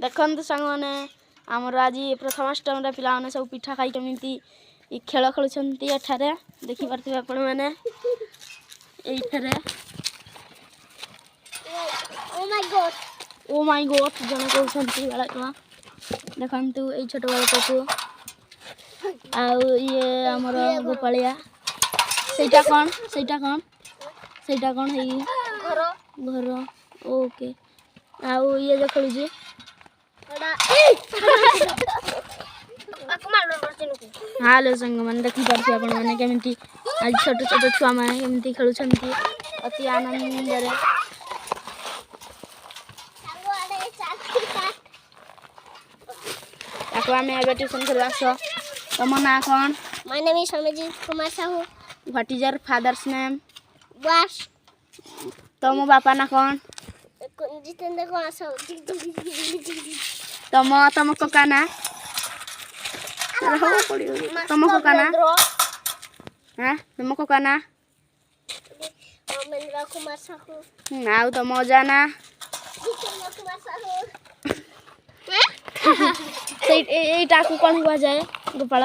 देखते सांग मैंने आमर आज प्रथमाष्टम पिला सब पिठा खाई केमी खेल खेलुंट एठारे देखिपे आपण मैंने ओ माय गॉड जन कहते बालक देखु ये छोट बालक को ये आमर गोपालिया सेटा कौन है घर ओके आउ ये जो खेलुची हेलो संग मैंने देखिपे आपण मैंने केमी आज छोट छोट छुआ मैंने केमी खेलुंट अति आनंद आम ट्यूशन कर आस तुम ना कौन My name is Samajit Kumar Sahu. What is your father's name Wash. तुम बापा ना कौन Jitendra Kumar Sahu. तुम कका ना तुम कका ना हाँ तुम कका ना Amendra Kumar Sahu. आउ तुम अजा ना Jitendra Kumar Sahu. एटा को कौन कह जाए गोपाल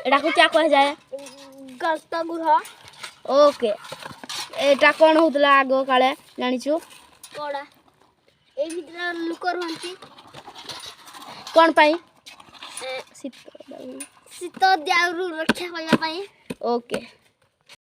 एटा को क्या कह जाए Gasta Gurha. ओके एटा कौन होतला आगो काले जानिछु Koda. ए भितर लुक रहंती कौन पाई शीत द्यावरु रक्षा करबा पई ओके